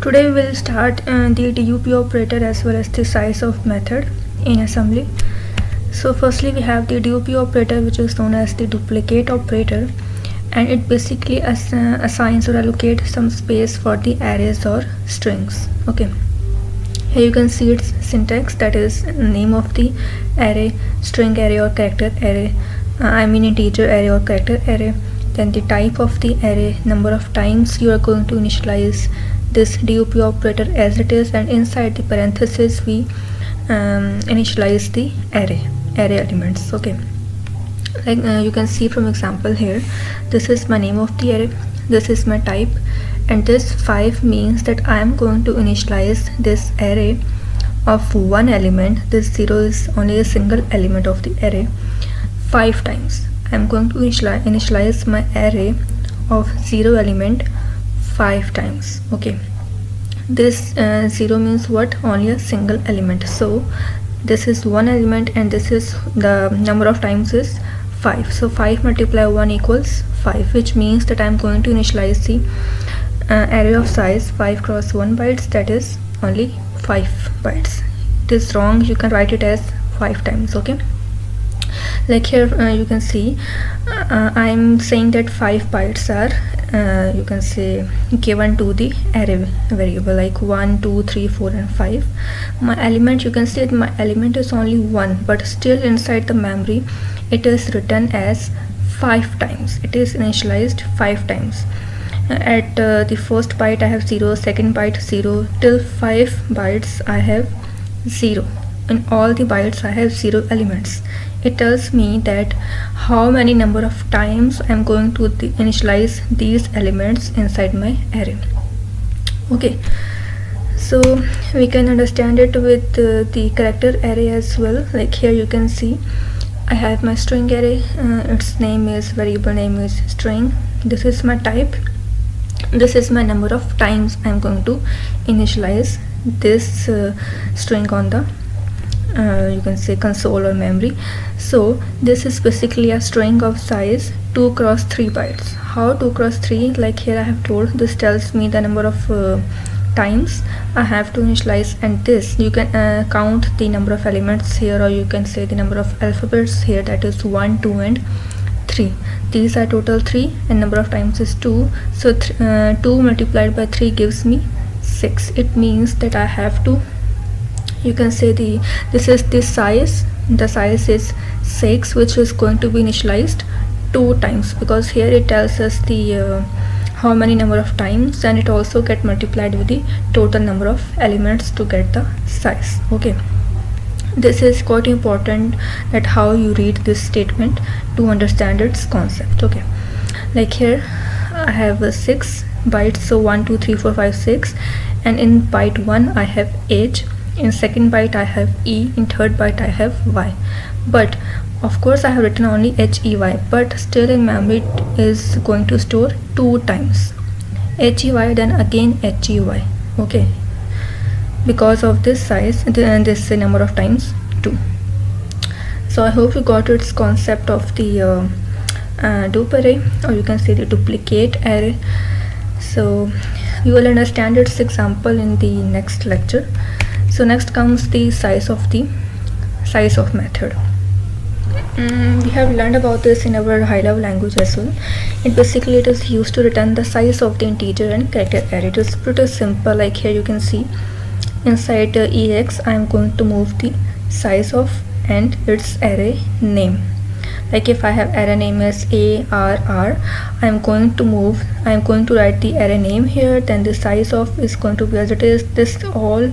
Today we will start the DUP operator as well as the SIZEOF method in assembly. So firstly we have the DUP operator, which is known as the duplicate operator, and it basically assigns or allocates some space for the arrays or strings. Okay, here you can see its syntax, that is name of the array, string array or character array, integer array or character array, then the type of the array, number of times you are going to initialize this DUP operator as it is, and inside the parenthesis we initialize the array elements. Okay, like you can see from example here, this is my name of the array, this is my type, and this 5 means that I am going to initialize this array of one element. This 0 is only a single element of the array 5 times. I am going to initialize my array of 0 element 5 times. Okay, this 0 means what? Only a single element. So this is one element and this is the number of times is 5. So 5 multiply 1 equals 5, which means that I am going to initialize the array of size 5 cross 1 bytes, that is only 5 bytes. It is wrong, you can write it as 5 times. Okay, like here you can see I'm saying that 5 bytes are you can say given to the array variable, like 1, 2, 3, 4 and 5. My element, you can see that my element is only 1, but still inside the memory it is written as 5 times. It is initialized 5 times. At the first byte I have 0, second byte 0, till 5 bytes I have 0. In all the bytes I have 0 elements. It tells me that how many number of times I am going to initialize these elements inside my array. Okay, so we can understand it with the character array as well. Like here you can see I have my string array, its name is, variable name is string, this is my type, this is my number of times I am going to initialize this string on the you can say console or memory. So this is basically a string of size 2 cross 3 bytes. How 2 cross 3? Like here I have told, this tells me the number of times I have to initialize, and this you can count the number of elements here, or you can say the number of alphabets here, that is 1, 2 and 3. These are total 3 and number of times is 2. So 2 multiplied by 3 gives me 6. It means that I have to, you can say this is the size, the size is 6, which is going to be initialized 2 times, because here it tells us the how many number of times, and it also get multiplied with the total number of elements to get the size. Okay, this is quite important, that how you read this statement to understand its concept. Okay, like here I have 6 bytes, so 1, 2, 3, 4, 5, 6, and in byte 1 I have age, in second byte I have E, in third byte I have Y. But of course I have written only HEY, but still in memory it is going to store 2 times HEY, then again HEY. Okay, because of this size and this number of times 2. So I hope you got its concept of the DUP array, or you can say the duplicate array. So you will understand its example in the next lecture. So next comes the SIZEOF method. We have learned about this in our high level language as well. It is used to return the size of the integer and character array. It is pretty simple. Like here you can see inside EX I am going to move the SIZEOF and its array name. Like if I have array name as ARR, I am going to write the array name here, then the SIZEOF is going to be as it is. This all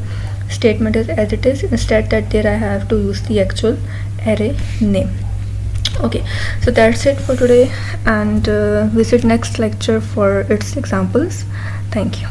statement is as it is. Instead that there I have to use the actual array name. Okay, so that's it for today, and visit next lecture for its examples. Thank you.